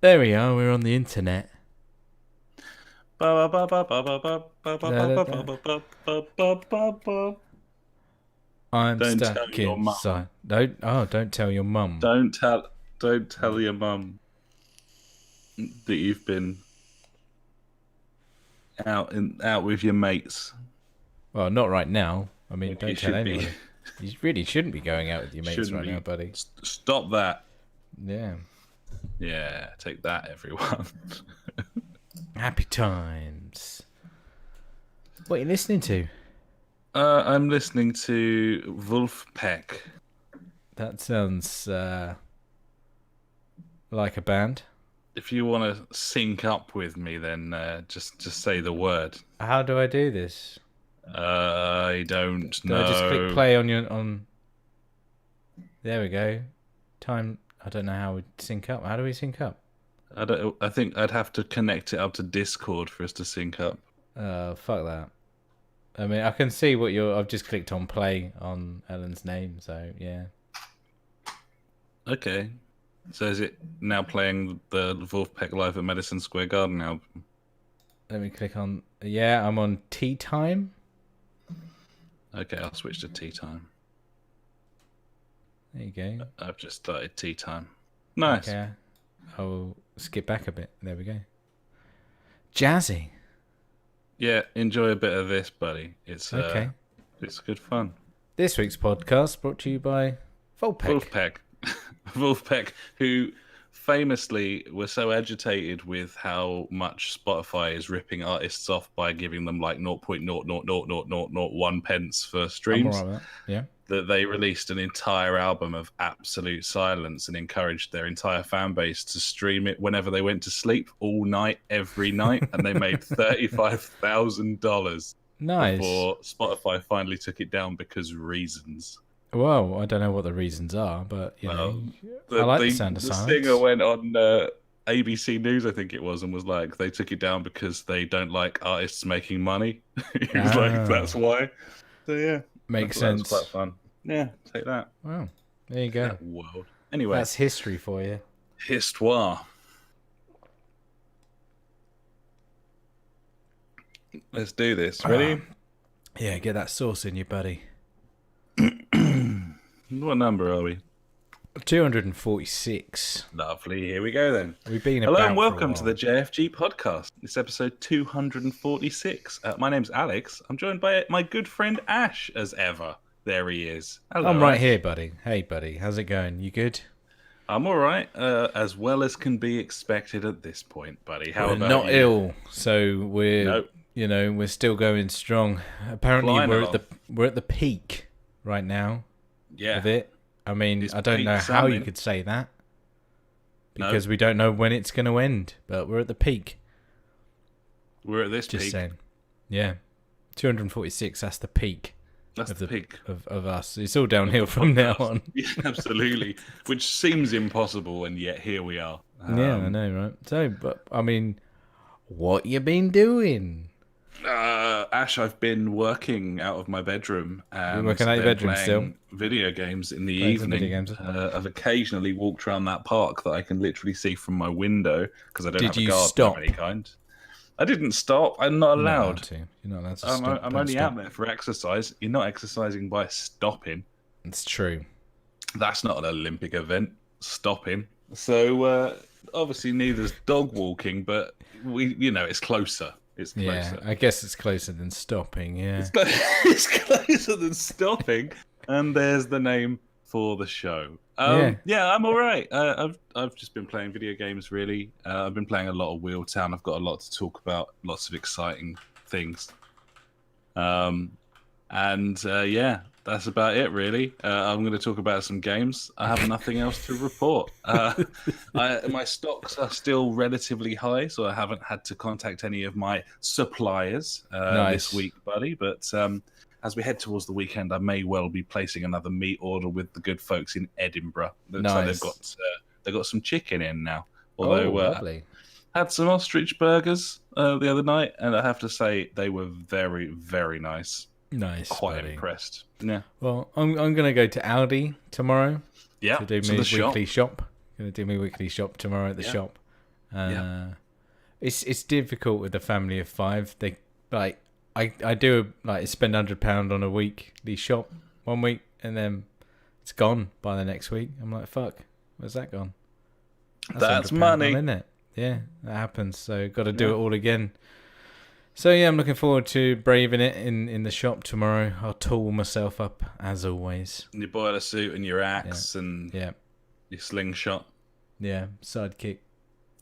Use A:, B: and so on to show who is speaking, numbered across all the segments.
A: There we are. We're on the internet. I'm
B: Don't tell
A: stuck
B: your
A: inside.
B: mum.
A: Don't tell your mum.
B: Don't tell your mum that you've been out with your mates.
A: Well, not right now. I mean,
B: You
A: don't tell
B: should be.
A: anyone. You really shouldn't be going out with your mates
B: Shouldn't
A: right
B: be.
A: now, buddy.
B: Stop that.
A: Yeah.
B: Yeah, take that, everyone.
A: Happy times. What are you listening to?
B: I'm listening to Wolfpack.
A: That sounds like a band.
B: If you want to sync up with me, then just say the word.
A: How do I do this?
B: I don't
A: Do
B: know.
A: I just click play on? There we go. Time. I don't know how we sync up. How do we sync up?
B: I think I'd have to connect it up to Discord for us to sync up.
A: Fuck that. I mean, I can see what I've just clicked on play on Ellen's name, so yeah.
B: Okay. So is it now playing the Wolfpack Live at Madison Square Garden album?
A: Let me click on. Yeah, I'm on Tea Time.
B: Okay, I'll switch to Tea Time.
A: There you go.
B: I've just started Tea Time. Nice.
A: Okay. I'll skip back a bit. There we go. Jazzy.
B: Yeah, enjoy a bit of this, buddy. It's
A: Okay.
B: It's good fun.
A: This week's podcast brought to you by Volpec.
B: Wolfpack. Wolfpack, who famously were so agitated with how much Spotify is ripping artists off by giving them like 0.0000001 pence for
A: I'm
B: streams,
A: alright with that. Yeah.
B: that they released an entire album of absolute silence and encouraged their entire fan base to stream it whenever they went to sleep, all night, every night, and they made $35,000
A: Nice.
B: before Spotify finally took it down because reasons.
A: Well, I don't know what the reasons are, but you know,
B: The,
A: I like the sound of
B: the
A: silence.
B: singer went on ABC News, I think it was, and was like, they took it down because they don't like artists making money. He was like, that's why. So yeah,
A: Makes
B: that was
A: sense.
B: quite fun. Yeah, take that.
A: Wow. There you go.
B: That world. Anyway,
A: That's history for you.
B: histoire. Let's do this. Ready?
A: Yeah, get that sauce in you, buddy.
B: What number are we?
A: 246.
B: Lovely. Here we go then.
A: We've been
B: Hello
A: about
B: and
A: for a
B: welcome to
A: while.
B: the JfG Podcast. It's episode 246. My name's Alex. I'm joined by my good friend Ash, as ever. There he is. Hello,
A: I'm right
B: Ash.
A: here, buddy. Hey, buddy. How's it going? You good?
B: I'm all right, as well as can be expected at this point, buddy. How
A: We're
B: about
A: not
B: you?
A: ill, so we're
B: Nope.
A: we're still going strong. Apparently,
B: Flying
A: we're
B: along.
A: we're at the peak right now
B: Yeah.
A: of it. I mean,
B: It's
A: I don't
B: peak
A: know how you
B: salmon.
A: could say that
B: No.
A: because we don't know when it's going to end. But we're at the peak.
B: We're at this
A: Just
B: peak.
A: saying. Yeah, 246. That's the peak
B: That's
A: of
B: the peak.
A: of us. It's all downhill from now on.
B: Yeah, absolutely. Which seems impossible, and yet here we are.
A: Yeah, I know, right? So, but I mean, what you been doing?
B: Ash, I've been working out of my bedroom. And
A: working out your
B: then
A: bedroom
B: playing
A: still?
B: Video games in the
A: Playing some
B: evening.
A: video games.
B: I've occasionally walked around that park that I can literally see from my window because I don't
A: Did
B: have a
A: you
B: garden
A: stop?
B: of any kind. I didn't stop. I'm not
A: You're not
B: allowed.
A: to. You're not allowed to
B: I'm,
A: stop.
B: I'm
A: Don't
B: only
A: stop.
B: out there for exercise. You're not exercising by stopping.
A: It's true.
B: That's not an Olympic event. Stopping. So obviously neither's dog walking, but it's closer. It's closer.
A: Yeah, I guess it's closer than stopping. Yeah.
B: It's closer than stopping. And there's the name for the show. Yeah, I'm all right. I've just been playing video games, really. I've been playing a lot of Wheeltown. I've got a lot to talk about, lots of exciting things. Yeah, that's about it, really. I'm going to talk about some games. I have nothing else to report. My stocks are still relatively high, so I haven't had to contact any of my suppliers
A: Nice.
B: this week, buddy. But as we head towards the weekend, I may well be placing another meat order with the good folks in Edinburgh. Looks like
A: Nice.
B: they've got some chicken in now.
A: Oh,
B: Although
A: lovely.
B: had some ostrich burgers the other night, and I have to say they were very, very nice.
A: Nice.
B: Quite
A: buddy.
B: impressed. Yeah.
A: Well, I'm gonna go to Aldi tomorrow
B: Yeah.
A: to do
B: to
A: my
B: the shop.
A: weekly shop. Gonna do my weekly shop tomorrow at the
B: Yeah.
A: shop. It's difficult with a family of 5. They like I do like spend £100 on a weekly shop 1 week and then it's gone by the next week. I'm like, fuck, where's that gone?
B: That's money,
A: isn't it? Yeah, that happens. So got to do it all again. So yeah, I'm looking forward to braving it in the shop tomorrow. I'll tool myself up as always.
B: Your boiler suit and your axe and your slingshot.
A: Yeah, sidekick.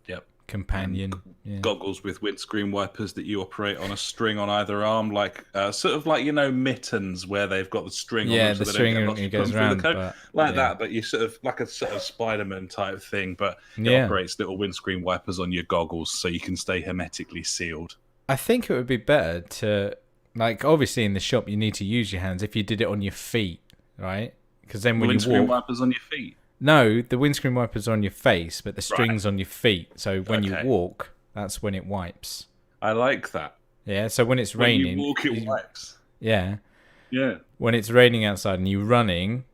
B: Yep.
A: Companion.
B: Goggles with windscreen wipers that you operate on a string on either arm, like sort of like mittens where they've got the string on them so
A: the string goes around,
B: but you sort of like a sort of Spider-Man type thing, but it operates little windscreen wipers on your goggles so you can stay hermetically sealed.
A: I think it would be better to, like, obviously in the shop you need to use your hands if you did it on your feet, right? Because then when you walk,
B: windscreen wipers on your feet.
A: No, the windscreen wipers are on your face, but the string's on your feet. So when you walk, that's when it wipes.
B: I like that.
A: Yeah, so when it's raining...
B: When you walk, it wipes.
A: Yeah.
B: Yeah.
A: When it's raining outside and you're running,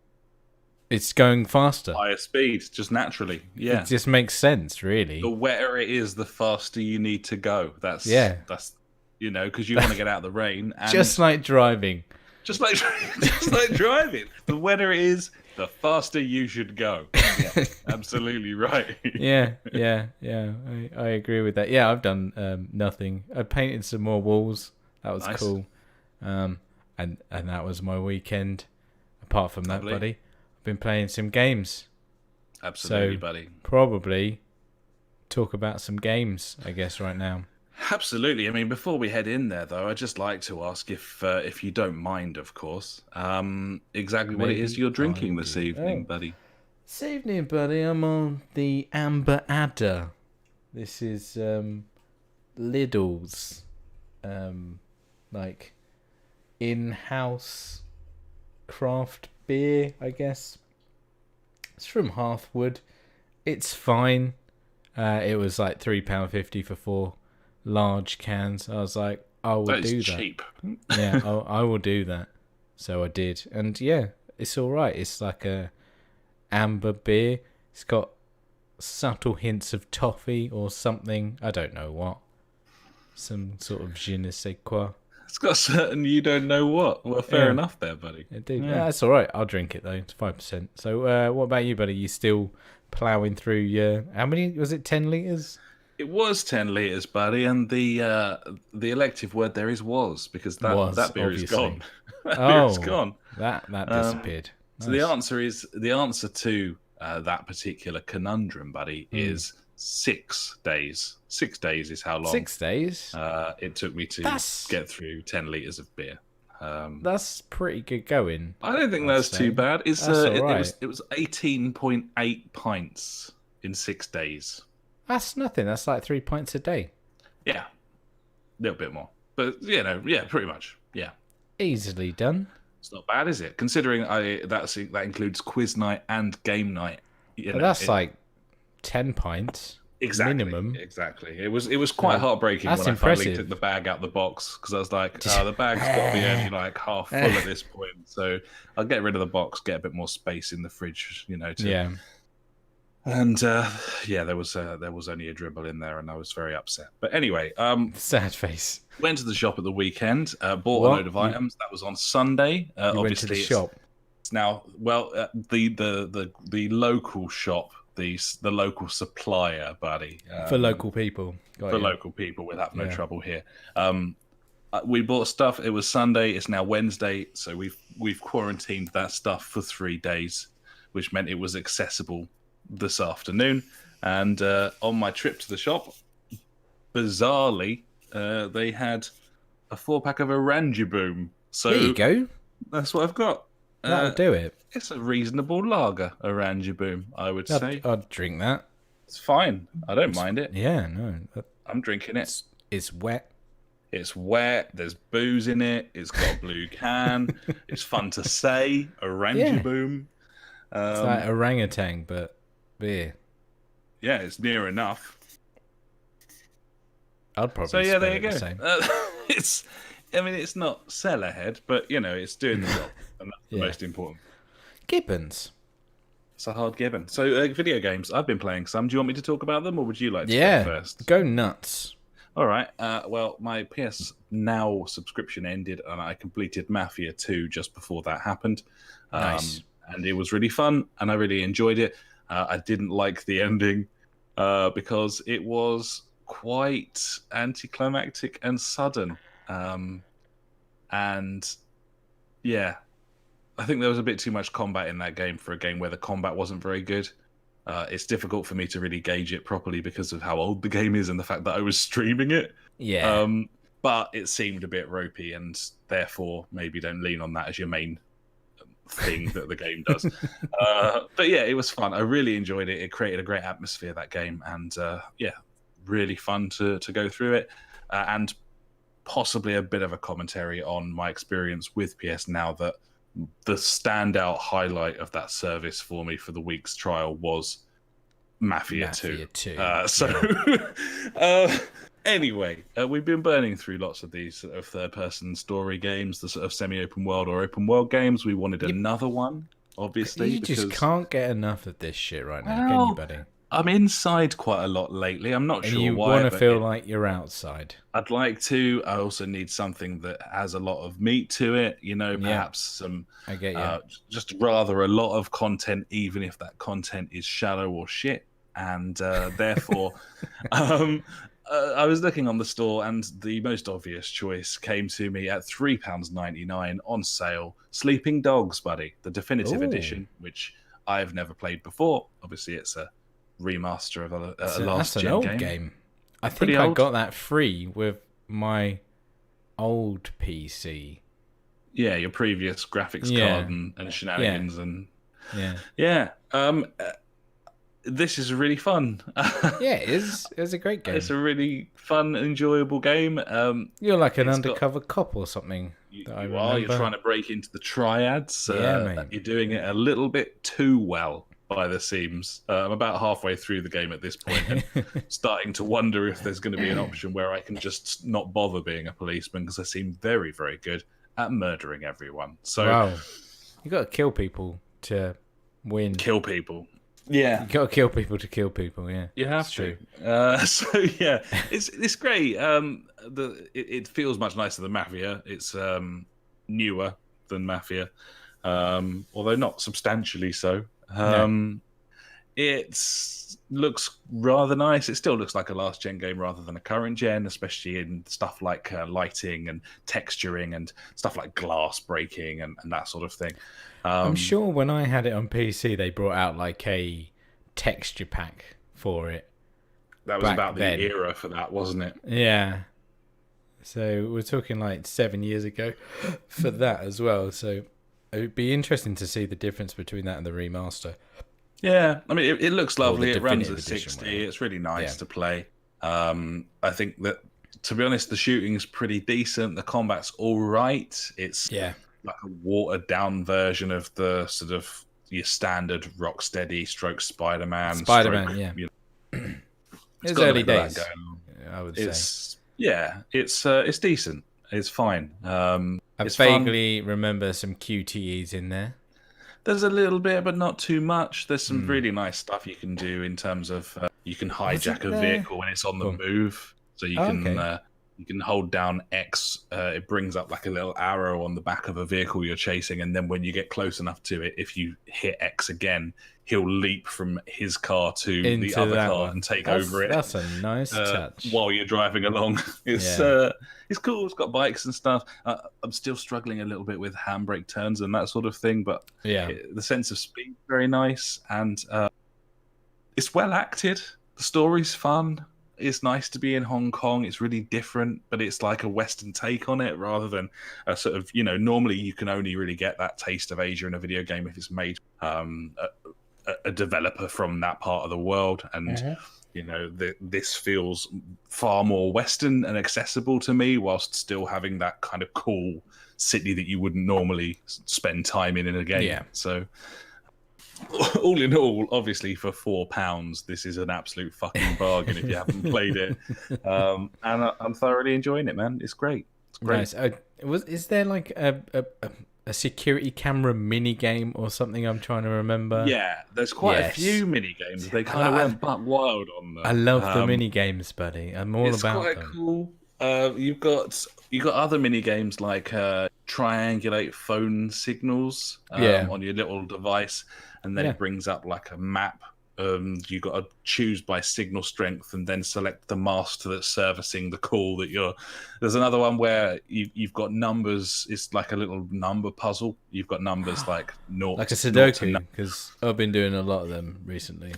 A: it's going faster.
B: Higher speed, just naturally. Yeah.
A: It just makes sense, really.
B: The wetter it is, the faster you need to go. That's because you want to get out of the rain. And
A: just like driving.
B: Just like driving. The wetter it is, the faster you should go. Yeah, absolutely right.
A: Yeah. I agree with that. Yeah, I've done nothing. I painted some more walls. That was cool. And that was my weekend. Apart from that, buddy, I've been playing some games.
B: Absolutely, buddy.
A: Probably talk about some games, I guess, right now.
B: Absolutely. I mean, before we head in there, though, I'd just like to ask if you don't mind, of course, exactly what it is you're drinking this evening, buddy.
A: This evening, buddy, I'm on the Amber Adder. This is Lidl's, like in-house craft beer, I guess. It's from Halfwood. It's fine. It was like £3.50 for 4 large cans. I was like, I will do that.
B: Cheap.
A: Yeah, I will do that. So I did, and yeah, it's all right. It's like a amber beer. It's got subtle hints of toffee or something. I don't know what. Some sort of je ne sais quoi.
B: It's got certain you don't know what. Well, fair enough there, buddy.
A: Indeed. Yeah, that's all right. I'll drink it though. It's 5%. So, what about you, buddy? You still ploughing through your? How many was it? 10 liters.
B: It was 10 litres, buddy, and the elective word there is was, because that beer is gone. Beer is gone.
A: That disappeared.
B: Nice. So the answer to that particular conundrum, buddy, is 6 days. 6 days is how long
A: 6 days
B: it took me to get through 10 litres of beer.
A: That's pretty good going.
B: I don't think that's too bad. It was 18.8 pints in 6 days.
A: That's nothing. That's like 3 pints a day.
B: Yeah. A little bit more. But, pretty much. Yeah.
A: Easily done.
B: It's not bad, is it? Considering that includes quiz night and game night.
A: That's like 10 pints.
B: Exactly.
A: Minimum.
B: Exactly. It was quite heartbreaking when I finally took the bag out the box, because I was like, the bag's got to be only like half full at this point. So I'll get rid of the box, get a bit more space in the fridge, And there was only a dribble in there, and I was very upset. But anyway,
A: sad face.
B: Went to the shop at the weekend, bought a load of items. That was on Sunday.
A: Obviously, went to the shop.
B: It's now the local shop, the local supplier, buddy.
A: For local people.
B: Local people, we'll have no trouble here. We bought stuff. It was Sunday. It's now Wednesday, so we've quarantined that stuff for 3 days, which meant it was accessible this afternoon. And on my trip to the shop, bizarrely, they had a 4-pack of Oranjeboom. So
A: there you go.
B: That's what I've got.
A: That'll do it.
B: It's a reasonable lager, Oranjeboom, I would say.
A: I'd drink that.
B: It's fine. I don't mind it.
A: Yeah, no.
B: I'm drinking it.
A: It's wet.
B: It's wet. There's booze in it. It's got a blue can. It's fun to say. Oranjeboom.
A: It's like orangutan, but beer.
B: Yeah, it's near enough.
A: I'd probably
B: there you go.
A: The same.
B: It's not sell ahead, but it's doing the job, and that's the most important.
A: Gibbons.
B: It's a hard given. So, video games. I've been playing some. Do you want me to talk about them, or would you like to go first?
A: Go nuts.
B: All right. Well, my PS Now subscription ended, and I completed Mafia 2 just before that happened.
A: Nice.
B: And it was really fun, and I really enjoyed it. I didn't like the ending because it was quite anticlimactic and sudden. And yeah, I think there was a bit too much combat in that game for a game where the combat wasn't very good. It's difficult for me to really gauge it properly because of how old the game is and the fact that I was streaming it.
A: Yeah.
B: But it seemed a bit ropey, and therefore maybe don't lean on that as your main thing that the game does. But yeah, it was fun. I really enjoyed it. It created a great atmosphere, that game, and yeah, really fun to go through it. And possibly a bit of a commentary on my experience with PS Now, that the standout highlight of that service for me for the week's trial was Mafia 2. Anyway, we've been burning through lots of these sort of third-person story games, the sort of semi-open world or open world games. We wanted another one, obviously.
A: You just can't get enough of this shit right now, can you, buddy?
B: I'm inside quite a lot lately. I'm not sure why.
A: You want to feel like you're outside.
B: I'd like to. I also need something that has a lot of meat to it. You know, perhaps some.
A: I get you.
B: Just rather a lot of content, even if that content is shallow or shit. And therefore, I was looking on the store, and the most obvious choice came to me at £3.99 on sale. Sleeping Dogs, buddy, the definitive edition, which I've never played before. Obviously, it's a remaster of a last gen
A: old game. I think I got that free with my old PC.
B: Yeah, your previous graphics card and shenanigans and this is really fun.
A: Yeah, it is. It's a great game.
B: It's a really fun, enjoyable game.
A: You're like an undercover cop or something.
B: You're trying to break into the triads. You're doing it a little bit too well by the seams. I'm about halfway through the game at this point and starting to wonder if there's going to be an option where I can just not bother being a policeman, because I seem very, very good at murdering everyone. So
A: wow. You got to kill people to win.
B: Kill people. Yeah,
A: you got to kill people to kill people. Yeah,
B: you have to. So yeah, it's great. It feels much nicer than Mafia. It's newer than Mafia, although not substantially so. It looks rather nice. It still looks like a last gen game rather than a current gen, especially in stuff like lighting and texturing and stuff like glass breaking and that sort of thing.
A: I'm sure when I had it on PC, they brought out like a texture pack for it.
B: That was about the era for that, wasn't it?
A: Yeah. So we're talking like 7 years ago for that as well. So it would be interesting to see the difference between that and the remaster.
B: Yeah, I mean, it looks lovely. It runs at 60. It's really nice to play. I think that, to be honest, the shooting's pretty decent. The combat's all right. It's like a watered-down version of the sort of your standard Rocksteady stroke Spider-Man.
A: It's early days, I would say.
B: Yeah, it's decent. It's fine.
A: I vaguely remember some QTEs in there.
B: There's a little bit, but not too much. There's some really nice stuff you can do in terms of you can hijack a vehicle when it's on the move. So you can hold down X. It brings up like a little arrow on the back of a vehicle you're chasing, and then when you get close enough to it, if you hit X again, he'll leap from his car to the other car and take over it.
A: That's a nice touch.
B: While you're driving along. It's cool. It's got bikes and stuff. I'm still struggling a little bit with handbrake turns and that sort of thing, but the sense of speed is very nice, and it's well acted. The story's fun. It's nice to be in Hong Kong. It's really different, but it's like a Western take on it rather than a sort of, normally you can only really get that taste of Asia in a video game if it's made a developer from that part of the world. And, this feels far more Western and accessible to me, whilst still having that kind of cool city that you wouldn't normally spend time in a game. Yeah. So all in all, obviously for £4, this is an absolute fucking bargain if you haven't played it. And I'm thoroughly enjoying it, man. It's great. It's great.
A: Nice. Is there like a a security camera mini game or something. I'm trying to remember.
B: Yeah, there's quite a few mini games. They kind of went buck wild on them.
A: I love the mini games, buddy. I'm all about them. It's quite
B: cool. You've got other mini games like triangulate phone signals on your little device, and then it brings up like a map. You got to choose by signal strength and then select the mast that's servicing the call that you're. There's another one where you've got numbers. It's like a little number puzzle. You've got numbers like naught,
A: like a Sudoku, because I've been doing a lot of them recently.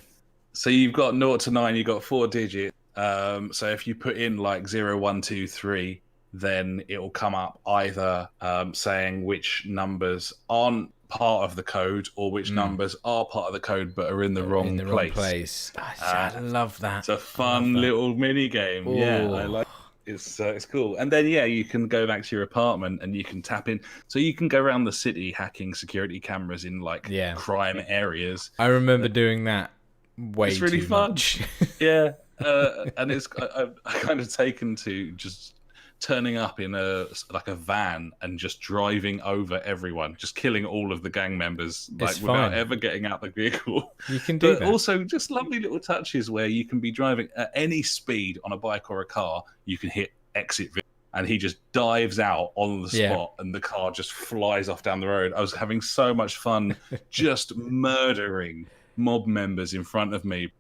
B: So you've got 0 to 9. You've got 4 digits. So if you put in like 0, 1, 2, 3, then it will come up either saying which numbers aren't part of the code or which numbers are part of the code but are in the wrong place.
A: I love that.
B: It's a fun little mini game. Yeah, I like it's cool. And then you can go back to your apartment and you can tap in. So you can go around the city hacking security cameras in like crime areas.
A: I remember doing that it's really fun. Much.
B: Yeah. And it's I kind of taken to just turning up in a van and just driving over everyone, just killing all of the gang members without ever getting out the vehicle.
A: You can do
B: that. But also just lovely little touches where you can be driving at any speed on a bike or a car, you can hit exit and he just dives out on the spot and the car just flies off down the road. I was having so much fun just murdering mob members in front of me,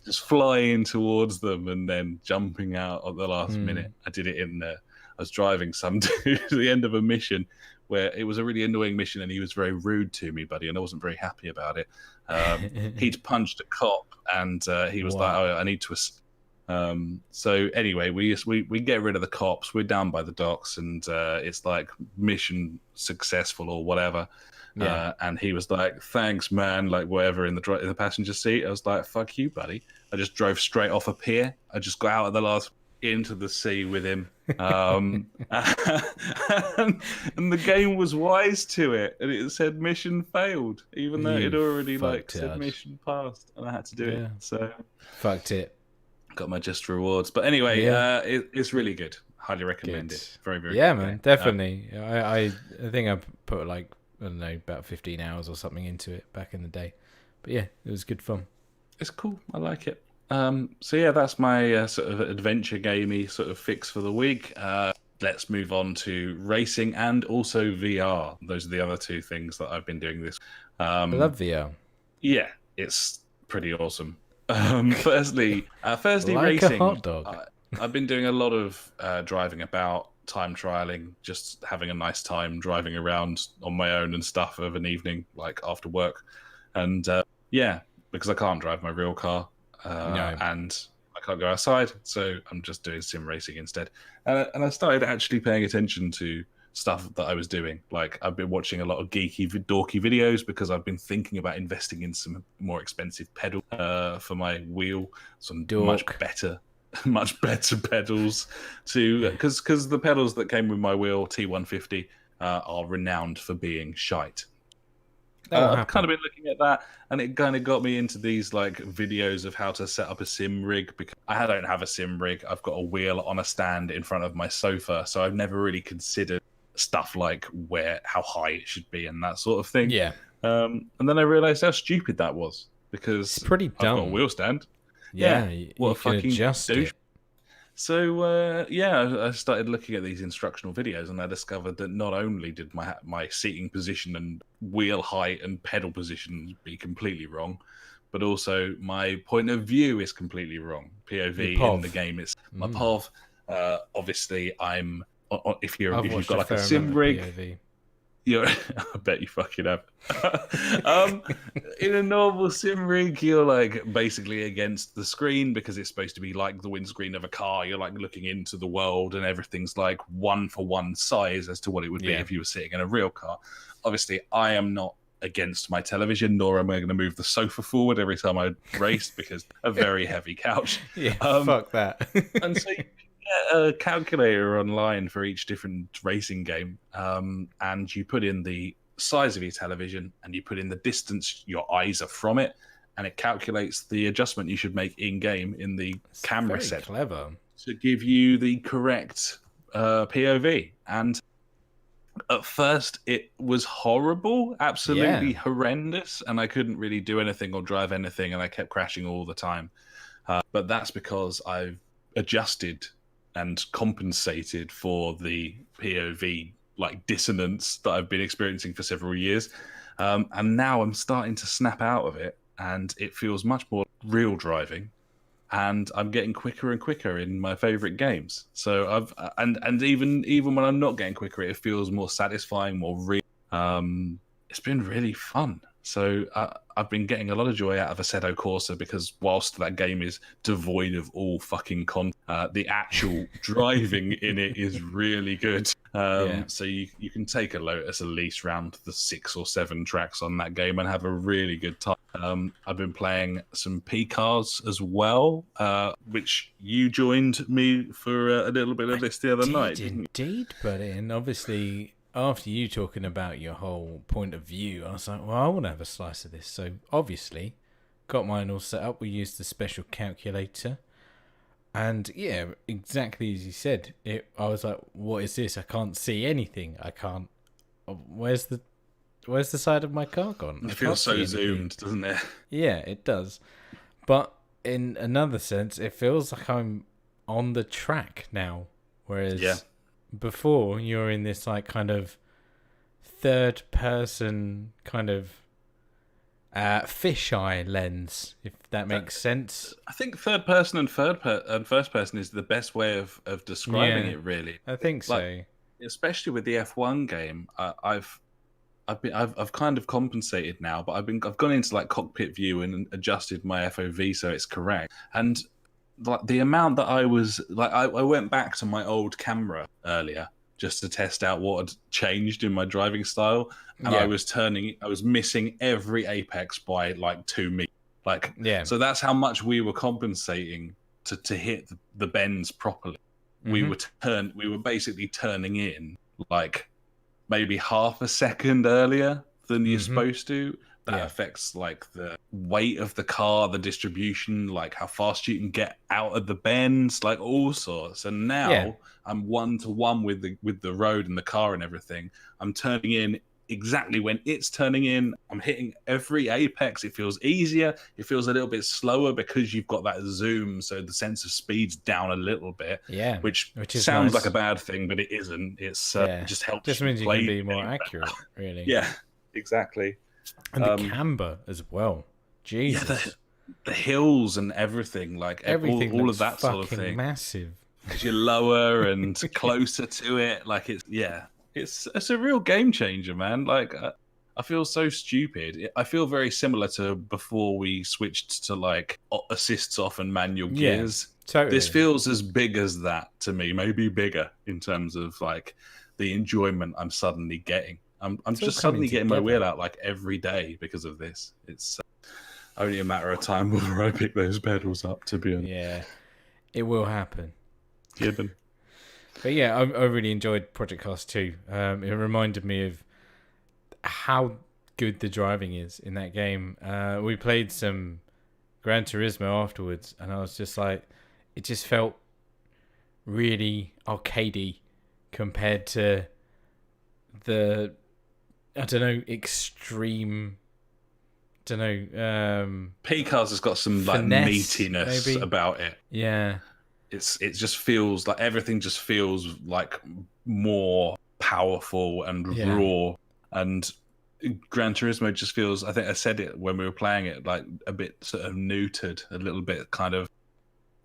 B: just flying towards them and then jumping out at the last minute. I did it I was driving some to the end of a mission where it was a really annoying mission and he was very rude to me, buddy, and I wasn't very happy about it. He'd punched a cop and he was like, I need to so anyway, we get rid of the cops. We're down by the docks and it's like mission successful or whatever. And he was like, thanks, man, like whatever in the passenger seat. I was like, fuck you, buddy. I just drove straight off a pier. I just got out of the last into the sea with him. And the game was wise to it. And it said mission failed, even though it already said mission passed. And I had to do it. So
A: fucked it.
B: Got my just rewards. But anyway, it's really good. Highly recommend it. Very, very
A: good. Man, definitely. I think I put I don't know, about 15 hours or something into it back in the day. But yeah, it was good fun.
B: It's cool. I like it. So that's my sort of adventure gamey sort of fix for the week. Let's move on to racing and also VR. Those are the other two things that I've been doing this.
A: I love VR.
B: Yeah, it's pretty awesome. Firstly,
A: like
B: racing.
A: A hot dog.
B: I've been doing a lot of driving about, time trialing, just having a nice time driving around on my own and stuff of an evening, like after work. And because I can't drive my real car and I can't go outside, so I'm just doing sim racing instead. And I started actually paying attention to stuff that I was doing. Like I've been watching a lot of geeky, dorky videos because I've been thinking about investing in some more expensive pedal for my wheel, some much better pedals because the pedals that came with my wheel T150 are renowned for being shite. I've kind of been looking at that and it kind of got me into these like videos of how to set up a sim rig, because I don't have a sim rig. I've got a wheel on a stand in front of my sofa, so I've never really considered stuff like how high it should be and that sort of thing. And then I realized how stupid that was, because
A: it's pretty dumb.
B: I've got a wheel stand.
A: What a fucking douche.
B: So I started looking at these instructional videos, and I discovered that not only did my seating position and wheel height and pedal position be completely wrong, but also my point of view is completely wrong. POV in the game, it's my POV. Obviously, I'm if you've got like a sim rig. POV. I bet you fucking have. In a normal sim rig, you're like basically against the screen because it's supposed to be like the windscreen of a car. You're like looking into the world and everything's like 1-for-1 size as to what it would be if you were sitting in a real car. Obviously, I am not against my television, nor am I going to move the sofa forward every time I race because a very heavy couch.
A: Fuck that.
B: And so you get a calculator online for each different racing game, and you put in the size of your television and you put in the distance your eyes are from it, and it calculates the adjustment you should make in game in the camera set.
A: Clever.
B: To give you the correct POV. And At first, it was horrible,
A: Yeah.
B: absolutely horrendous, and I couldn't really do anything or drive anything, and I kept crashing all the time. But that's because I've adjusted and compensated for the POV like dissonance that I've been experiencing for several years. And now I'm starting to snap out of it, and it feels much more real driving. And I'm getting quicker and quicker in my favorite games. So and even when I'm not getting quicker, it feels more satisfying, more real. It's been really fun. So I've been getting a lot of joy out of Assetto Corsa because whilst that game is devoid of all fucking content, the actual driving in it is really good. So you can take a Lotus Elise round the 6 or 7 tracks on that game and have a really good time. I've been playing some P cars as well, which you joined me for a little bit of this the other night.
A: Indeed, but obviously after you talking about your whole point of view, I was like, well, I want to have a slice of this. So obviously, got mine all set up. We used the special calculator. And yeah, exactly as you said, I was like, what is this? I can't see anything. I can't... Where's the side of my car gone?
B: It feels so zoomed, doesn't it?
A: Yeah, it does. But in another sense, it feels like I'm on the track now. Whereas before, you're in this like kind of third person kind of fisheye lens, if that makes sense.
B: I think third person and first person is the best way of describing it. Really,
A: I think so.
B: Especially with the F1 game, I've kind of compensated now, but I've gone into like cockpit view and adjusted my FOV so it's correct. And like the amount that I was like, I went back to my old camera earlier just to test out what had changed in my driving style, and I was missing every apex by like 2 meters. So that's how much we were compensating to hit the bends properly.
A: Mm-hmm.
B: We were basically turning in like maybe half a second earlier than you're supposed to. That affects like the weight of the car, the distribution, like how fast you can get out of the bends, like all sorts. And now I'm 1-to-1 with the road and the car and everything. I'm turning in exactly when it's turning in. I'm hitting every apex. It feels easier. It feels a little bit slower because you've got that zoom, so the sense of speed's down a little bit.
A: Yeah,
B: which
A: nice.
B: sounds like a bad thing, but it isn't. It's it just helps.
A: Just means you can be more accurate, really.
B: Yeah, exactly.
A: And the camber as well. Jesus.
B: Yeah, the hills and everything, like
A: everything,
B: all of that sort of thing.
A: Massive.
B: Because you're lower and closer to it. Like it's a real game changer, man. Like I feel so stupid. I feel very similar to before we switched to like assists off and manual gears.
A: Totally.
B: This feels as big as that to me, maybe bigger in terms of like the enjoyment I'm suddenly getting. I'm just suddenly getting my wheel out like every day because of this. It's only a matter of time before I pick those pedals up, to be honest.
A: Yeah, it will happen.
B: Given.
A: But yeah, I really enjoyed Project Cars 2. It reminded me of how good the driving is in that game. We played some Gran Turismo afterwards, and I was just like, it just felt really arcadey compared to the, I don't know, extreme,
B: P-Cars has got some like meatiness maybe about it.
A: Yeah.
B: It just feels like everything just feels like more powerful and raw, and Gran Turismo just feels, I think I said it when we were playing it, like a bit sort of neutered, a little bit kind of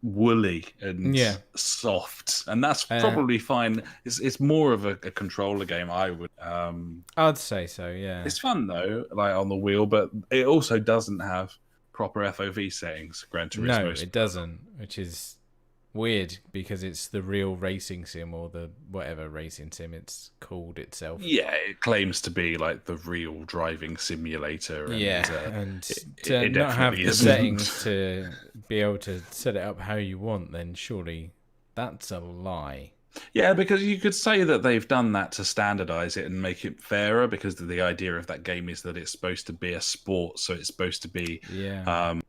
B: woolly and soft, and that's probably fine. It's more of a controller game, I'd
A: say so. Yeah,
B: it's fun though, like on the wheel, but it also doesn't have proper FOV settings. Gran Turismo,
A: no, it doesn't, which is weird because it's the real racing sim, or the whatever racing sim it's called itself.
B: Yeah, it claims to be like the real driving simulator. And,
A: and to not have the settings to be able to set it up how you want, then surely that's a lie.
B: Yeah, because you could say that they've done that to standardize it and make it fairer, because the idea of that game is that it's supposed to be a sport, so it's supposed to be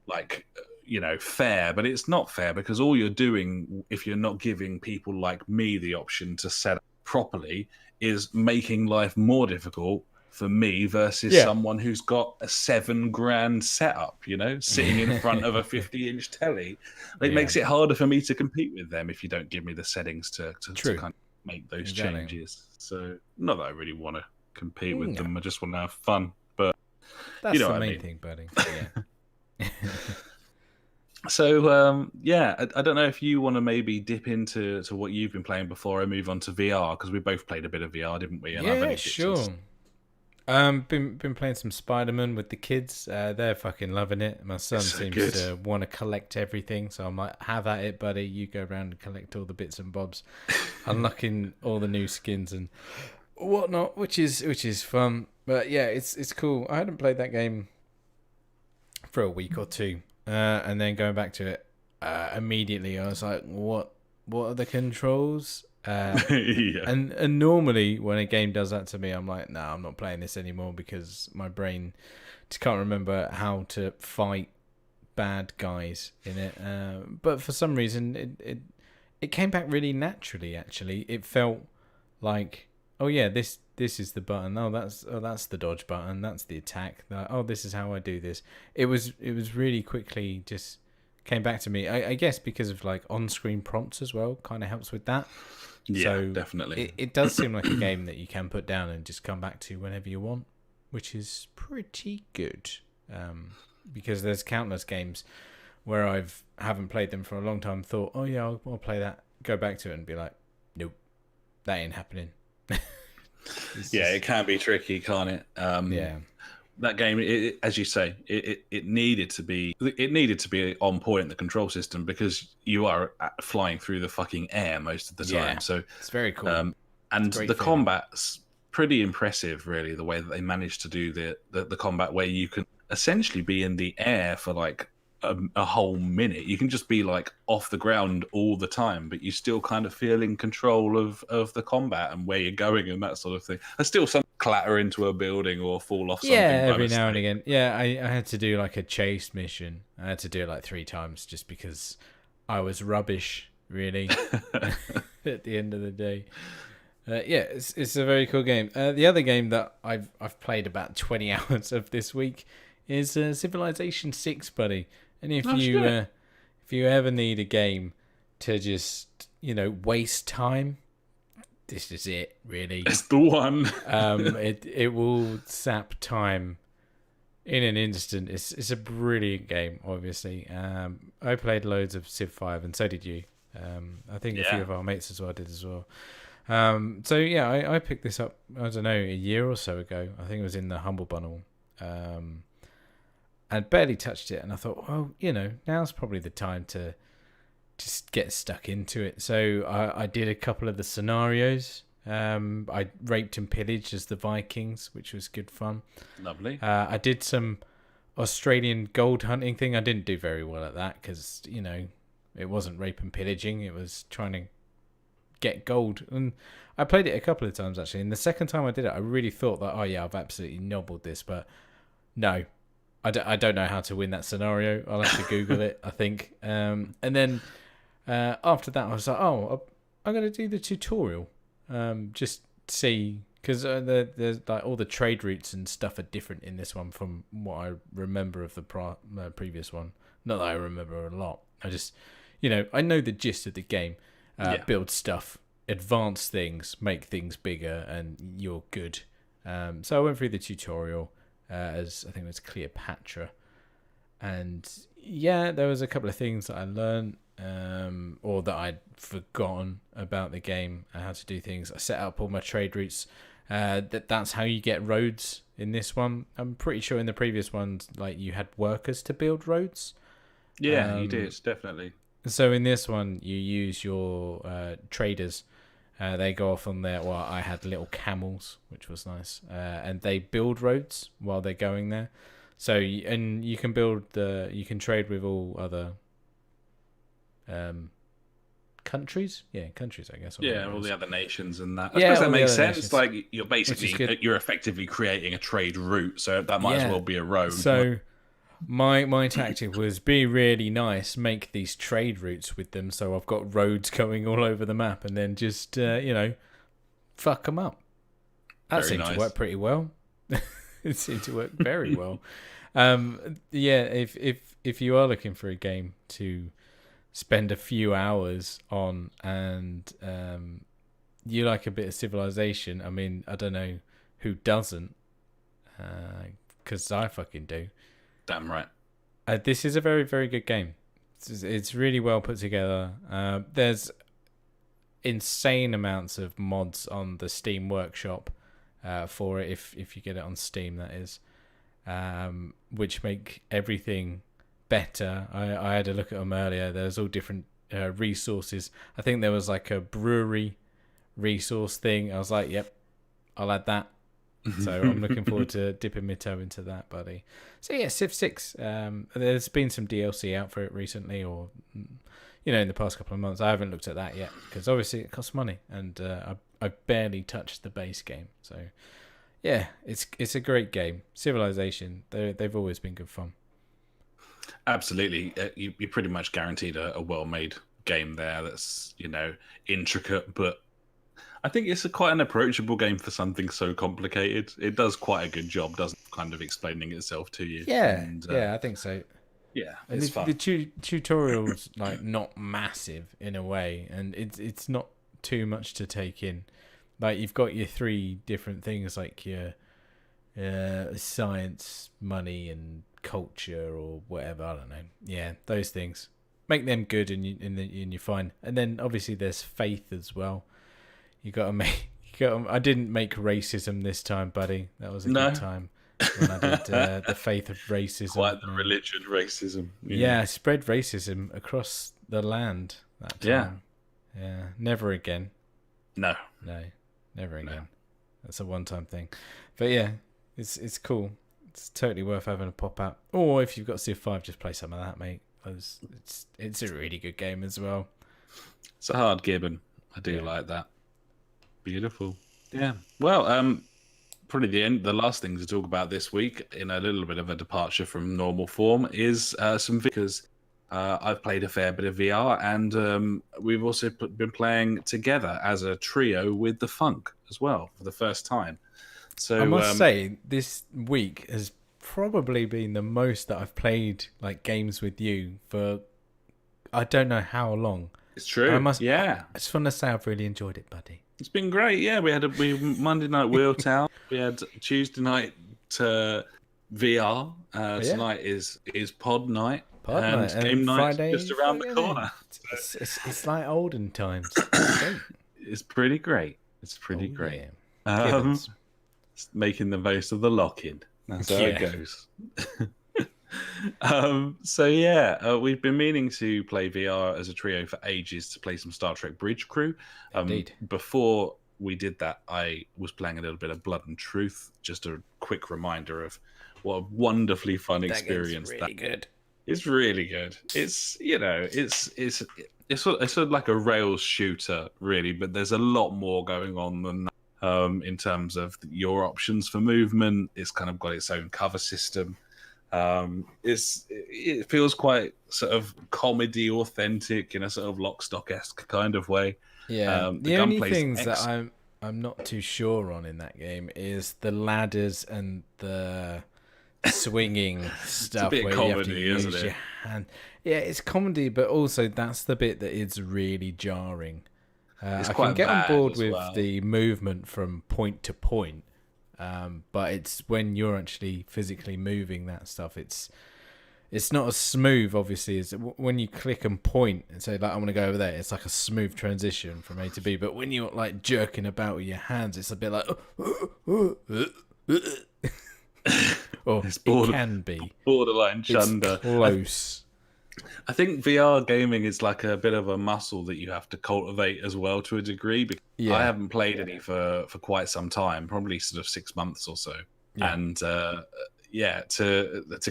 B: like, you know, fair, but it's not fair, because all you're doing, if you're not giving people like me the option to set up properly, is making life more difficult for me versus someone who's got a $7,000 setup, sitting in front of a 50-inch telly. It makes it harder for me to compete with them if you don't give me the settings to kind of make those changes. So not that I really want to compete with them. I just want to have fun. But
A: that's
B: you know
A: the
B: what I
A: main
B: mean.
A: thing, buddy. Yeah.
B: So, I don't know if you want to maybe dip into what you've been playing before I move on to VR, because we both played a bit of VR, didn't we? And I've only
A: sure. Been playing some Spider-Man with the kids. They're fucking loving it. My son seems to want to collect everything, so I'm like, have at it, buddy. You go around and collect all the bits and bobs, unlocking all the new skins and whatnot, which is fun. But yeah, it's cool. I hadn't played that game for a week or two. And then going back to it immediately, I was like, "What are the controls?" And normally when a game does that to me, I'm like, "No, I'm not playing this anymore," because my brain just can't remember how to fight bad guys in it. But for some reason, it came back really naturally. Actually, it felt like, oh yeah, this is the button. Oh, that's the dodge button. That's the attack. Oh, this is how I do this. It was really quickly just came back to me. I guess because of like on-screen prompts as well, kind of helps with that.
B: Yeah,
A: so
B: definitely.
A: It does seem like a game that you can put down and just come back to whenever you want, which is pretty good. Because there's countless games where haven't played them for a long time. Thought, oh yeah, I'll play that. Go back to it and be like, nope, that ain't happening.
B: It can be tricky, can't it? That game, as you say, it needed to be on point in the control system, because you are flying through the fucking air most of the time. So
A: it's very cool.
B: And the combat's pretty impressive, really. The way that they managed to do the combat, where you can essentially be in the air for like a whole minute. You can just be like off the ground all the time, but you still kind of feel in control of the combat and where you're going and that sort of thing. I still some clatter into a building or fall off something.
A: Yeah, every now and again. Yeah, I had to do like a chase mission. I had to do it like 3 times just because I was rubbish, really, at the end of the day. It's a very cool game. The other game that I've played about 20 hours of this week is Civilization 6, buddy. And if you ever need a game to just, waste time, this is it, really.
B: It's the one.
A: It will sap time in an instant. It's a brilliant game, obviously. I played loads of Civ 5, and so did you. I think a few of our mates as well did as well. I picked this up, I don't know, a year or so ago. I think it was in the Humble Bundle. And barely touched it, and I thought, well, now's probably the time to just get stuck into it. So I did a couple of the scenarios. I raped and pillaged as the Vikings, which was good fun.
B: Lovely.
A: I did some Australian gold hunting thing. I didn't do very well at that because, it wasn't rape and pillaging. It was trying to get gold. And I played it a couple of times, actually. And the second time I did it, I really thought that, oh, yeah, I've absolutely nobbled this. But no, I don't know how to win that scenario. I'll have to Google it, I think. And then after that, I was like, oh, I'm going to do the tutorial. Just see, because there's like all the trade routes and stuff are different in this one from what I remember of the previous one. Not that I remember a lot. I just, I know the gist of the game. Build stuff, advance things, make things bigger, and you're good. So I went through the tutorial. As I think it was Cleopatra, and there was a couple of things that I learned or that I'd forgotten about the game and how to do things. I set up all my trade routes. That's how you get roads in this one. I'm pretty sure in the previous ones, like, you had workers to build roads.
B: Yeah, you did, definitely.
A: So in this one, you use your traders. They go off on their. Well, I had little camels, which was nice, and they build roads while they're going there. So you can you can trade with all other countries. Yeah, countries, I guess.
B: All the other nations and that. I suppose that makes sense. Nations. Like, you're effectively creating a trade route, so that might as well be a road.
A: So my tactic was be really nice, make these trade routes with them, so I've got roads going all over the map, and then just fuck them up. That
B: Very
A: seemed
B: nice.
A: to work pretty well. It seemed to work very well. Yeah, if you are looking for a game to spend a few hours on, and you like a bit of Civilization, I mean, I don't know who doesn't, because I fucking do.
B: Damn right.
A: This is a very, very good game. It's really well put together. There's insane amounts of mods on the Steam Workshop for it, if you get it on Steam, that is, which make everything better. I had a look at them earlier. There's all different resources. I think there was like a brewery resource thing. I was like, yep, I'll add that. So I'm looking forward to dipping my toe into that, buddy. So yeah, Civ 6. There's been some DLC out for it recently, or in the past couple of months. I haven't looked at that yet because obviously it costs money, and I barely touched the base game. So yeah, it's a great game. Civilization, they've always been good fun.
B: Absolutely, you're pretty much guaranteed a well-made game there. That's intricate, but I think it's quite an approachable game for something so complicated. It does quite a good job, doesn't it, kind of explaining itself to you.
A: Yeah, I think so.
B: Yeah,
A: and
B: it's fun.
A: The tutorial's like not massive in a way, and it's not too much to take in. Like, you've got your 3 different things, like your science, money, and culture, or whatever. I don't know. Yeah, those things. Make them good, and you're fine. And then obviously there's faith as well. You got to make. I didn't make racism this time, buddy. That was a good time when I did the faith of racism.
B: Quite the religion racism.
A: Yeah, I spread racism across the land that time. Yeah. Never again.
B: No,
A: never again. No. That's a one-time thing. But yeah, it's cool. It's totally worth having a pop out. Or if you've got Civ 5, just play some of that, mate. It's a really good game as well.
B: It's a hard gibbon. I do like that. Beautiful. Yeah. Well, probably the last thing to talk about this week, in a little bit of a departure from normal form, is some because I've played a fair bit of VR, and we've also been playing together as a trio with the Funk as well for the first time. So
A: I must say, this week has probably been the most that I've played like games with you for I don't know how long.
B: It's true. I
A: just want to say I've really enjoyed it, buddy.
B: It's been great. Yeah, we Monday night Wheeltown. We had Tuesday night VR. Tonight is pod night. And game night just around the corner.
A: It's like olden times.
B: It's pretty great. It's pretty great. Yeah. Making the most of the lock-in. That's how it goes. We've been meaning to play VR as a trio for ages, to play some Star Trek Bridge Crew.
A: Indeed.
B: Before we did that, I was playing a little bit of Blood and Truth. Just a quick reminder of what a wonderfully fun experience that.
A: Good.
B: It's really good. It's it's sort of like a rails shooter, really, but there's a lot more going on than that. In terms of your options for movement, it's kind of got its own cover system. It feels quite sort of comedy authentic in a sort of Lock, Stock-esque kind of way.
A: Yeah. The only things that I'm not too sure on in that game is the ladders and the swinging stuff
B: where
A: comedy,
B: you have to use your
A: hand. Yeah, it's comedy, but also that's the bit that is really jarring. I can get on board with the movement from point to point, but it's when you're actually physically moving that stuff. It's not as smooth, obviously, as when you click and point and say, like, I want to go over there. It's like a smooth transition from A to B. But when you're like jerking about with your hands, it's a bit like, or it can be
B: borderline chunder.
A: It's close.
B: I think VR gaming is like a bit of a muscle that you have to cultivate as well, to a degree. Because I haven't played any for quite some time, probably sort of 6 months or so. Yeah. And to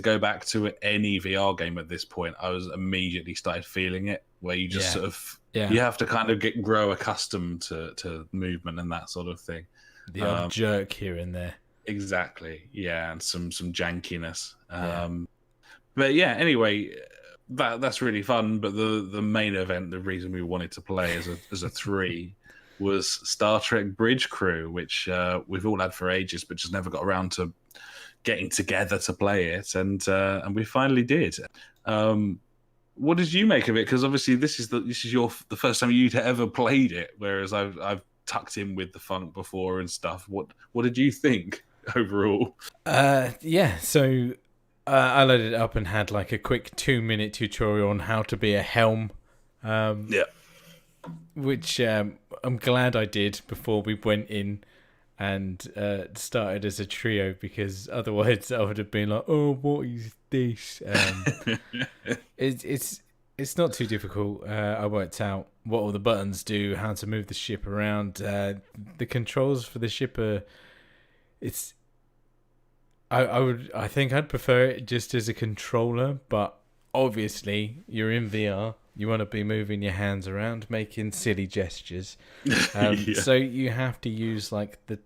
B: go back to any VR game at this point, I was immediately started feeling it, where you just sort of you have to kind of grow accustomed to movement and that sort of thing.
A: The odd jerk here and there.
B: Exactly. Yeah, and some jankiness. But yeah, anyway. That's really fun, but the main event, the reason we wanted to play as a 3, was Star Trek Bridge Crew, which we've all had for ages, but just never got around to getting together to play it, and we finally did. What did you make of it? Because obviously this is the first time you'd ever played it, whereas I've tucked in with the funk before and stuff. What did you think overall?
A: So I loaded it up and had like a quick 2-minute tutorial on how to be a helm. Which I'm glad I did before we went in and started as a trio, because otherwise I would have been like, oh, what is this? It's not too difficult. I worked out what all the buttons do, how to move the ship around. The controls for the ship are... I think I'd prefer it just as a controller, but obviously you're in VR. You want to be moving your hands around, making silly gestures. So you have to use like the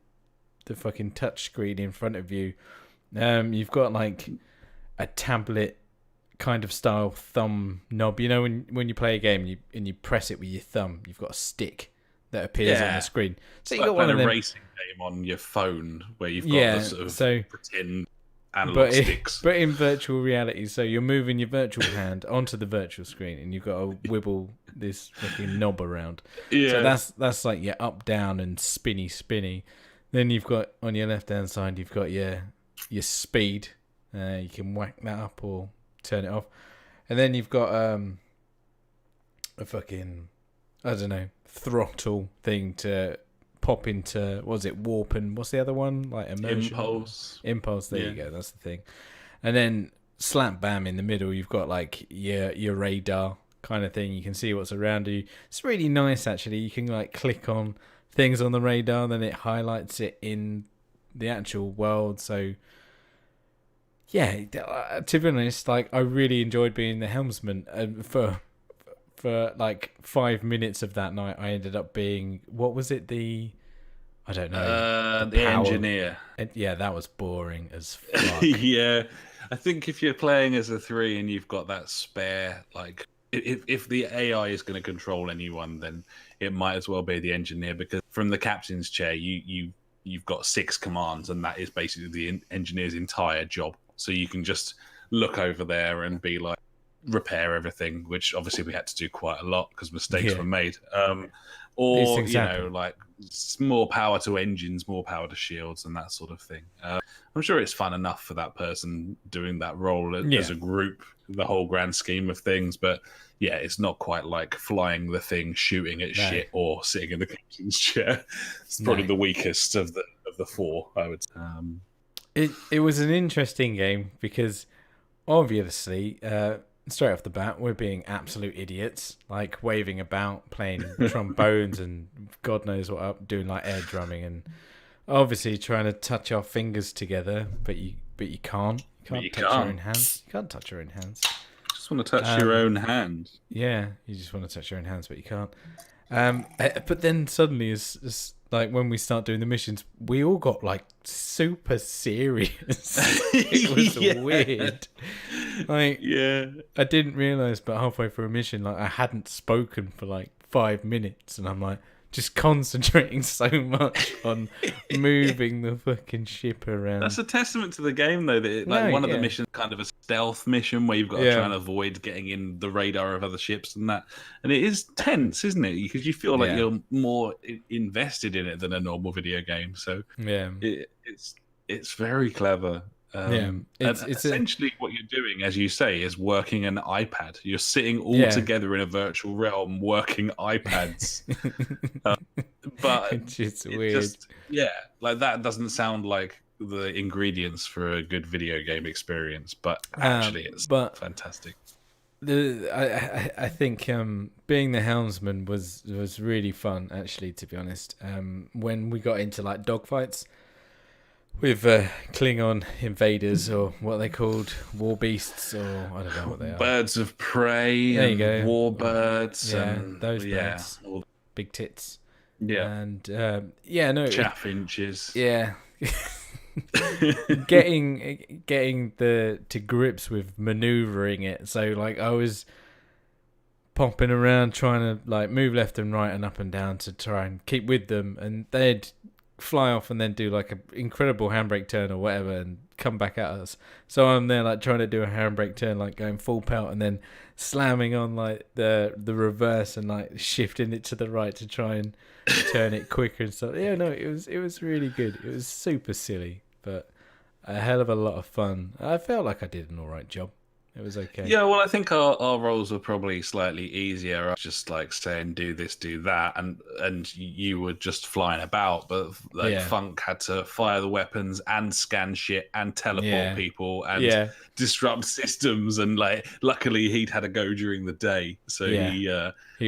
A: fucking touch screen in front of you. You've got like a tablet kind of style thumb knob. You know when you play a game and you press it with your thumb, you've got a stick that appears on the screen. So you got one of them
B: racing game on your phone where you've got the sort of pretend analog sticks.
A: But in virtual reality, so you're moving your virtual hand onto the virtual screen, and you've got to wibble this fucking knob around. Yeah. So that's like your up, down, and spinny. Then you've got on your left hand side, you've got your speed. You can whack that up or turn it off, and then you've got a fucking, I don't know, throttle thing to pop into, warp, and what's the other one? Like immersion? Impulse, there you go, that's the thing. And then slap bam in the middle, you've got like your radar kind of thing. You can see what's around you. It's really nice, actually. You can like click on things on the radar, then it highlights it in the actual world. So yeah, to be honest, like I really enjoyed being the helmsman. And for like 5 minutes of that night, I ended up being, what was it? I don't know.
B: The engineer.
A: Yeah, that was boring as fuck.
B: Yeah, I think if you're playing as a 3 and you've got that spare, like if the AI is going to control anyone, then it might as well be the engineer, because from the captain's chair, you've got 6 commands, and that is basically the engineer's entire job. So you can just look over there and be like, repair everything, which obviously we had to do quite a lot because mistakes were made. Or, you know, like more power to engines, more power to shields, and that sort of thing. I'm sure it's fun enough for that person doing that role as a group, the whole grand scheme of things. But yeah, it's not quite like flying the thing, shooting at shit, or sitting in the captain's chair. It's probably the weakest of the 4, I would say.
A: It was an interesting game because obviously, straight off the bat, we're being absolute idiots, like waving about, playing trombones and God knows what up, doing like air drumming, and obviously trying to touch our fingers together, but you can't. You can't touch your own hands. You can't touch your own hands.
B: You just want to touch your own hand.
A: Yeah, you just want to touch your own hands, but you can't. But then suddenly, it's like when we start doing the missions, we all got like super serious. It was weird. Like, I didn't realize, but halfway through a mission, like I hadn't spoken for like 5 minutes, and I'm like just concentrating so much on moving the fucking ship around.
B: That's a testament to the game, though. That one of the missions, kind of a stealth mission where you've got to try and avoid getting in the radar of other ships and that. And it is tense, isn't it? Because you feel like you're more invested in it than a normal video game. So it's very clever. It's essentially what you're doing, as you say, is working an iPad. You're sitting all together in a virtual realm working iPads. But
A: it's weird.
B: Like that doesn't sound like the ingredients for a good video game experience, but actually it's fantastic.
A: I think being the helmsman was really fun, actually, to be honest. When we got into like dogfights with Klingon invaders, or what they called, war beasts, or I don't know what they are.
B: Birds of prey.
A: There you go.
B: Warbirds.
A: And those birds. Big tits.
B: Yeah.
A: And
B: chaffinches.
A: Yeah. getting to grips with maneuvering it. So like I was popping around trying to like move left and right and up and down to try and keep with them, and they'd fly off and then do like an incredible handbrake turn or whatever and come back at us. So I'm there like trying to do a handbrake turn, like going full pelt and then slamming on like the reverse and like shifting it to the right to try and turn it quicker and stuff. Yeah, no, it was really good. It was super silly, but a hell of a lot of fun. I felt like I did an all right job. It was okay.
B: Yeah, well, I think our roles were probably slightly easier. I was just like saying, do this, do that, and you were just flying about. But like Funk had to fire the weapons and scan shit and teleport people and disrupt systems. And like, luckily, he'd had a go during the day, so he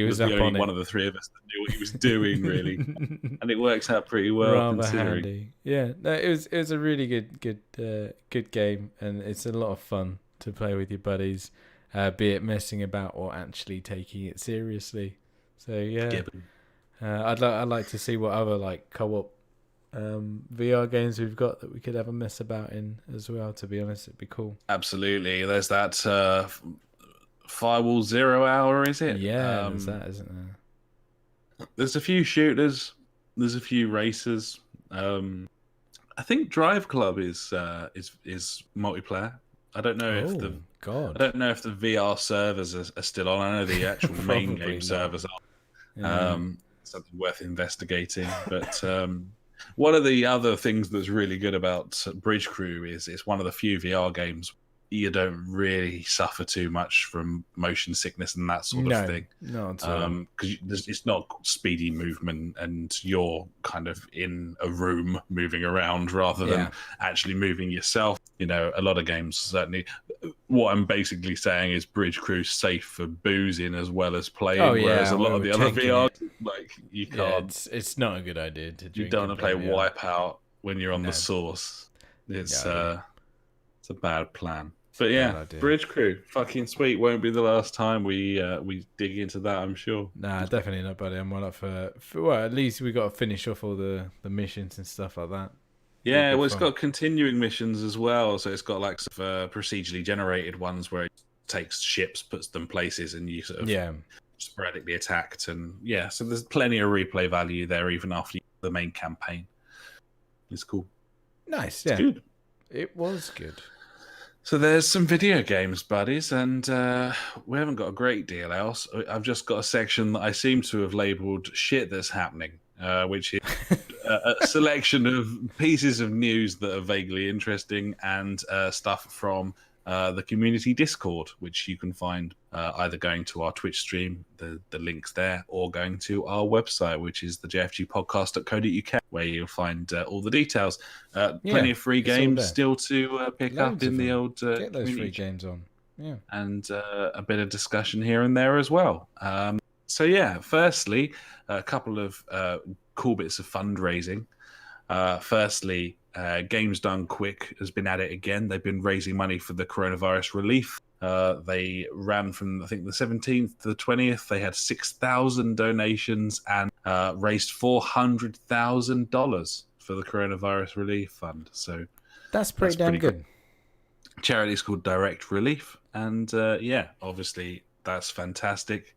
B: was the only one of the three of us that knew what he was doing, really. And it works out pretty well.
A: Rather
B: considering.
A: Handy. Yeah, no, it was a really good game, and it's a lot of fun to play with your buddies, be it messing about or actually taking it seriously. So yeah, I'd like to see what other like co-op VR games we've got that we could have a mess about in as well. To be honest, it'd be cool.
B: Absolutely. There's that Firewall 0 Hour, is it?
A: Yeah, there's that, isn't there?
B: There's a few shooters. There's a few racers. I think Drive Club is multiplayer. I don't know if the VR servers are still on. I know the actual main game servers are. Something worth investigating. But one of the other things that's really good about Bridge Crew is it's one of the few VR games you don't really suffer too much from motion sickness and that sort of thing.
A: No,
B: because it's not speedy movement and you're kind of in a room moving around rather than actually moving yourself. You know, a lot of games certainly. What I'm basically saying is Bridge Crew's safe for boozing as well as playing. Whereas a lot of the other VR, like you can't.
A: It's not a good idea to drink.
B: You don't want to play Wipeout when you're on the source. It's a bad plan. But yeah, Bridge Crew, fucking sweet. Won't be the last time we dig into that, I'm sure.
A: Nah, definitely not, buddy. I'm well up for well, at least we got to finish off all the missions and stuff like that.
B: Yeah, well, it's got continuing missions as well. So it's got like procedurally generated ones where it takes ships, puts them places, and you sort of sporadically attacked. And so there's plenty of replay value there, even after the main campaign. It's cool.
A: Nice,
B: it's good.
A: It was good.
B: So there's some video games, buddies, and we haven't got a great deal else. I've just got a section that I seem to have labelled shit that's happening, which is a selection of pieces of news that are vaguely interesting and stuff from the community Discord, which you can find either going to our Twitch stream, the links there, or going to our website, which is the JfGpodcast.co.uk, where you'll find all the details. Plenty of free games still to pick up in the old
A: get those free games on. Yeah,
B: and a bit of discussion here and there as well. Firstly, a couple of cool bits of fundraising. Firstly, Games Done Quick has been at it again. They've been raising money for the coronavirus relief. They ran from, I think, the 17th to the 20th. They had 6,000 donations and raised $400,000 for the coronavirus relief fund. So
A: that's pretty damn good.
B: Cool. Charity is called Direct Relief. And obviously that's fantastic.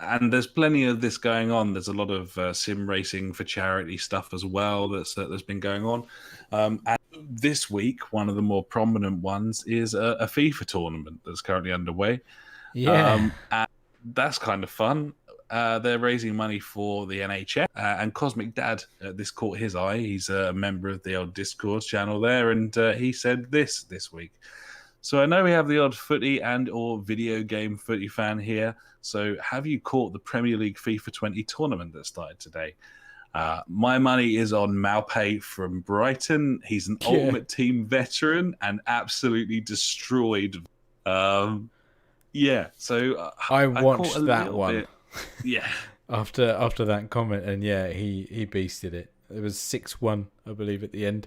B: And there's plenty of this going on. There's a lot of sim racing for charity stuff as well that's been going on. And this week, one of the more prominent ones is a FIFA tournament that's currently underway.
A: Yeah.
B: And that's kind of fun. They're raising money for the NHS. And Cosmic Dad, this caught his eye. He's a member of the old Discord channel there. And he said this week. So I know we have the odd footy and or video game footy fan here. So have you caught the Premier League FIFA 20 tournament that started today? My money is on Maupay from Brighton. He's an Ultimate Team veteran and absolutely destroyed. So
A: I watched that one.
B: Bit. Yeah.
A: After that comment, and he beasted it. It was 6-1, I believe, at the end.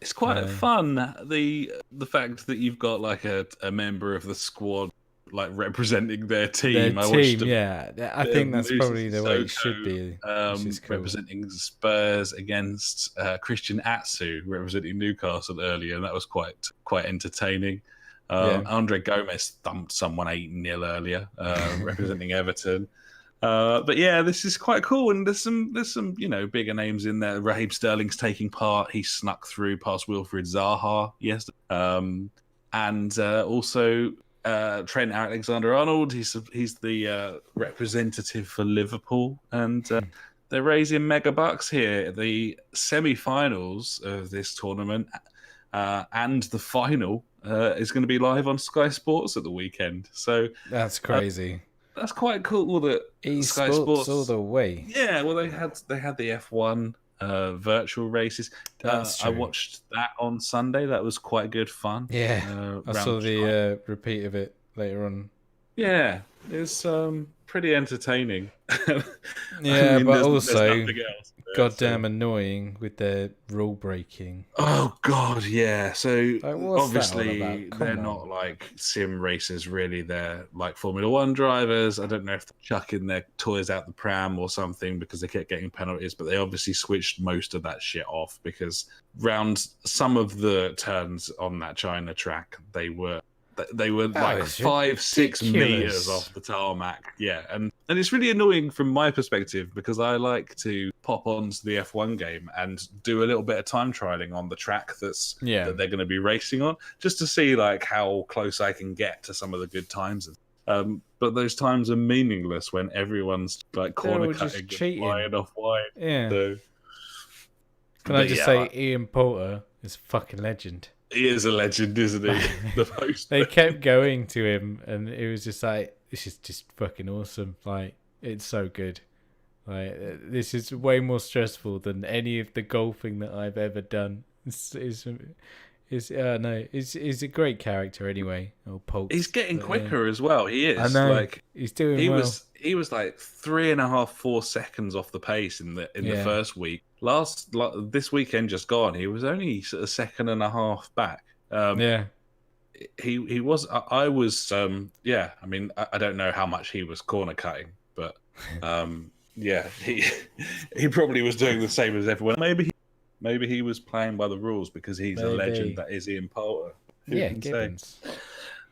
B: It's quite fun. The fact that you've got like a member of the squad like representing their team.
A: I think that's probably the way it should be. Cool.
B: Representing Spurs against Christian Atsu representing Newcastle earlier, and that was quite entertaining. Andre Gomez thumped someone 8-0 earlier, representing Everton. But yeah, this is quite cool, and there's some bigger names in there. Raheem Sterling's taking part. He snuck through past Wilfried Zaha yesterday, and also Trent Alexander-Arnold. He's the representative for Liverpool, and they're raising mega bucks here. The semi-finals of this tournament and the final is going to be live on Sky Sports at the weekend. So
A: that's crazy.
B: That's quite cool that Sky Sports
A: all the way.
B: Yeah, well they had the F1 virtual races. I watched that on Sunday. That was quite good fun.
A: Yeah, I saw the repeat of it later on.
B: Yeah, it's pretty entertaining.
A: Yeah, I mean, but also goddamn annoying with their rule breaking.
B: Oh god, yeah. So obviously they're not like sim racers really. They're like Formula One drivers. I don't know if they're chucking their toys out the pram or something because they kept getting penalties, but they obviously switched most of that shit off because round some of the turns on that China track they were like 5-6 meters off the tarmac. Yeah, and it's really annoying from my perspective because I like to pop onto the F1 game and do a little bit of time trialing on the track that they're going to be racing on, just to see like how close I can get to some of the good times. But those times are meaningless when everyone's like corner cutting and flying off wide.
A: Yeah. So, can I just say, Ian Poulter is a fucking legend.
B: He is a legend, isn't he?
A: They kept going to him, and it was just like, this is just fucking awesome. Like, it's so good. Like, this is way more stressful than any of the golfing that I've ever done. He's a great character anyway.
B: He's getting quicker as well. He is.
A: I know. Like,
B: he's doing well. He was like 3.5-4 seconds off the pace in the first week. This weekend just gone, he was only a second and a half back. He was. I was. I mean, I don't know how much he was corner cutting, but he probably was doing the same as everyone. Maybe he was playing by the rules because he's a legend that is Ian Poulter.
A: Yeah, Gibbons.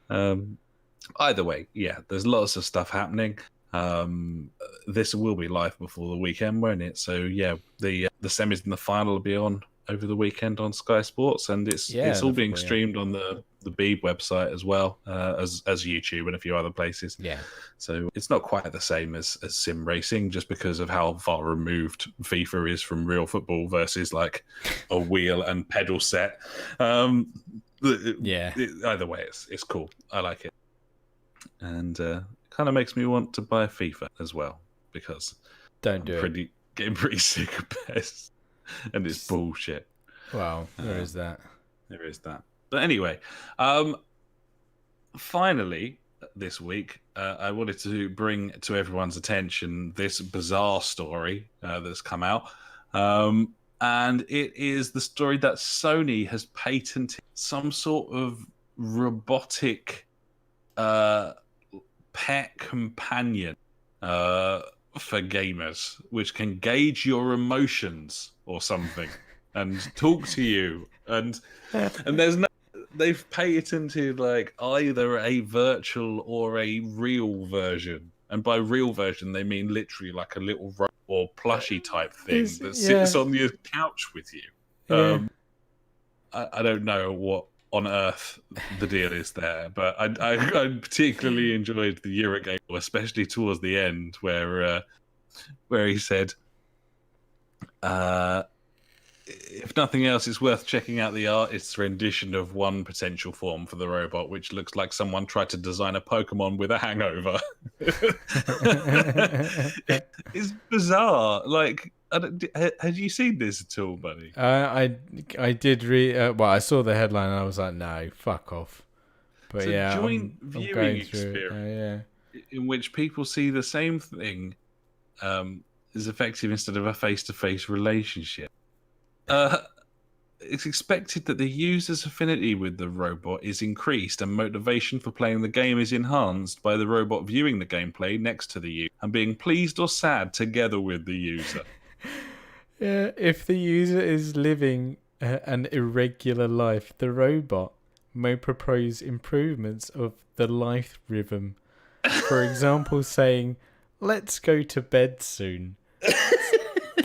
B: Either way, there's lots of stuff happening. This will be live before the weekend, won't it? So the semis and the final will be on over the weekend on Sky Sports, and it's all being streamed on the Beeb website as well as YouTube and a few other places.
A: Yeah.
B: So it's not quite the same as sim racing, just because of how far removed FIFA is from real football versus like a wheel and pedal set. Either way, it's cool. I like it, and kind of makes me want to buy FIFA as well because getting pretty sick of PES and it's bullshit.
A: Wow, there is that.
B: But anyway, finally this week, I wanted to bring to everyone's attention this bizarre story that's come out. And it is the story that Sony has patented some sort of robotic pet companion for gamers, which can gauge your emotions or something and talk to you. And they've patented like either a virtual or a real version. And by real version, they mean literally like a little robot or plushy type thing that sits on your couch with you. I don't know what on earth the deal is there, but I particularly enjoyed the Eurogame, especially towards the end where he said, if nothing else, it's worth checking out the artist's rendition of one potential form for the robot, which looks like someone tried to design a Pokemon with a hangover. It's bizarre. Like, had you seen this at all, buddy?
A: I did read. Well, I saw the headline and I was like, no, fuck off. But
B: it's a joint viewing experience in which people see the same thing is effective instead of a face-to-face relationship. It's expected that the user's affinity with the robot is increased and motivation for playing the game is enhanced by the robot viewing the gameplay next to the user and being pleased or sad together with the user.
A: If the user is living an irregular life, the robot may propose improvements of the life rhythm. For example, saying, "Let's go to bed soon."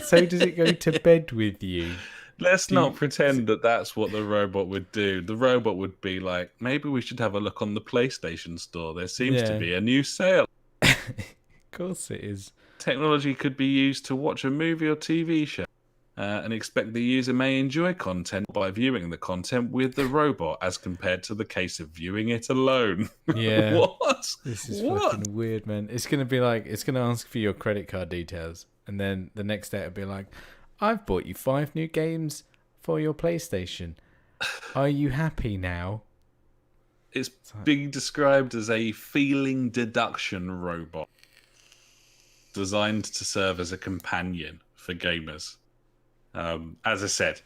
A: So does it go to bed with you?
B: Let's not pretend that that's what the robot would do. The robot would be like, maybe we should have a look on the PlayStation store. There seems to be a new sale.
A: Of course it is.
B: Technology could be used to watch a movie or TV show and expect the user may enjoy content by viewing the content with the robot as compared to the case of viewing it alone.
A: Yeah.
B: What?
A: This is fucking weird, man. It's going to be like, it's going to ask for your credit card details. And then the next day it'll be like, I've bought you 5 new games for your PlayStation. Are you happy now?
B: It's being described as a feeling deduction robot designed to serve as a companion for gamers. As I said,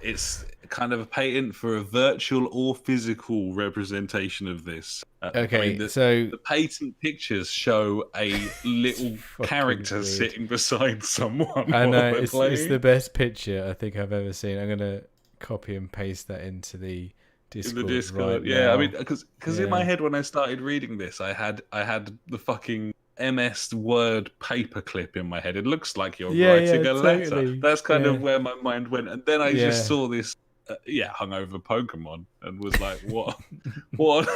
B: it's kind of a patent for a virtual or physical representation of this.
A: Okay,
B: the patent pictures show a little character
A: weird.
B: sitting beside someone.
A: I know, it's the best picture I think I've ever seen. I'm going to copy and paste that into the Discord.
B: In the Discord,
A: right
B: yeah.
A: now.
B: I mean, because in my head when I started reading this, I had the fucking MS Word paperclip in my head. It looks like you're writing a letter.
A: Totally.
B: That's kind of where my mind went. And then I just saw this, hungover Pokemon and was like, what? What?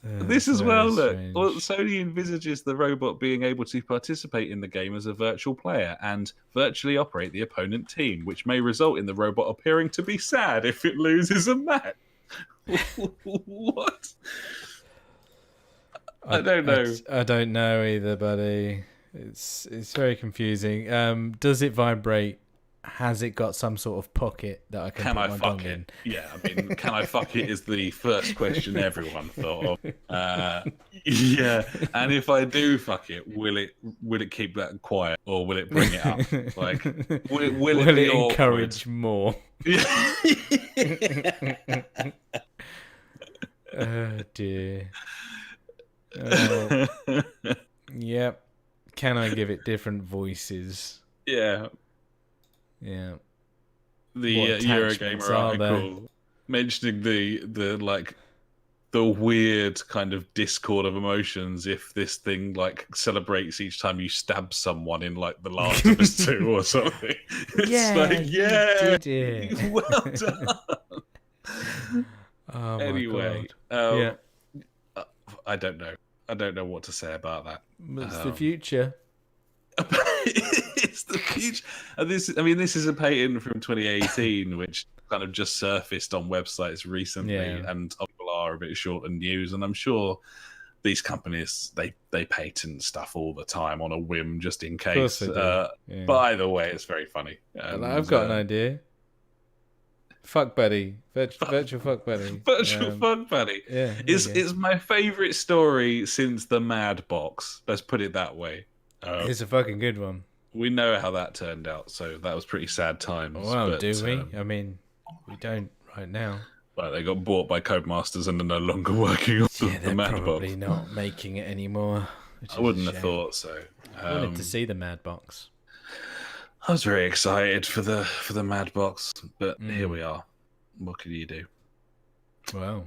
B: This as well, look. Well, Sony envisages the robot being able to participate in the game as a virtual player and virtually operate the opponent team, which may result in the robot appearing to be sad if it loses a match. What? I don't know.
A: I don't know either, buddy. It's very confusing. Does it vibrate? Has it got some sort of pocket that I can put my dong in?
B: Yeah, I mean, can I fuck it is the first question everyone thought of. Yeah, and if I do fuck it, will it keep that quiet or will it bring it up? Like, will it be
A: encourage more? Oh dear. Yep. Can I give it different voices?
B: Yeah.
A: Yeah.
B: The Eurogamer article mentioning the weird kind of discord of emotions if this thing like celebrates each time you stab someone in like The Last of Us 2 or something. It's
A: you did it.
B: Well done.
A: Oh my
B: anyway,
A: God.
B: I don't know. I don't know what to say about that.
A: It's the future.
B: It's the future. And this is a patent from 2018, which kind of just surfaced on websites recently, and people are a bit short on news. And I'm sure these companies they patent stuff all the time on a whim, just in case. But either way, it's very funny. And,
A: I've got an idea. Fuck buddy, virtual fuck buddy,
B: fuck buddy.
A: Yeah,
B: it's my favorite story since the Mad Box. Let's put it that way.
A: It's a fucking good one.
B: We know how that turned out, so that was pretty sad times.
A: Well,
B: but,
A: do we? I mean, we don't right now.
B: Well, they got bought by Codemasters and are no longer working on the Mad Box.
A: They're probably not making it anymore.
B: I wouldn't have thought so.
A: I wanted to see the Mad Box.
B: I was very excited for the Mad Box, but here we are. What can you do?
A: Well,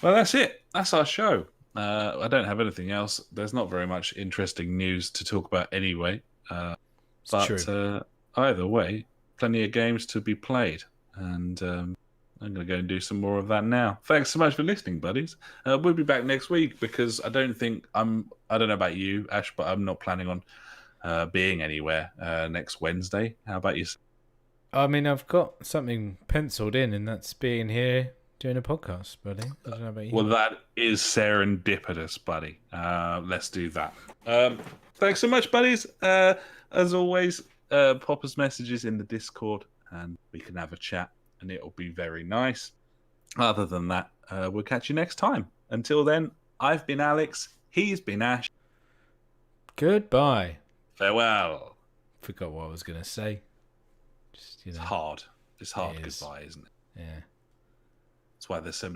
B: well, that's it. That's our show. I don't have anything else. There's not very much interesting news to talk about anyway. But either way, plenty of games to be played, and I'm going to go and do some more of that now. Thanks so much for listening, buddies. We'll be back next week because I don't know about you, Ash, but I'm not planning on being anywhere next Wednesday. How about you?
A: I mean, I've got something penciled in, and that's being here doing a podcast, buddy. I don't know about you.
B: Well, that is serendipitous, buddy. Let's do that. Thanks so much, buddies. As always, pop us messages in the Discord, and we can have a chat, and it'll be very nice. Other than that, we'll catch you next time. Until then, I've been Alex. He's been Ash.
A: Goodbye.
B: Farewell.
A: Forgot what I was going to say. Just,
B: It's hard. It's hard goodbye, isn't it?
A: Yeah.
B: That's why there's so many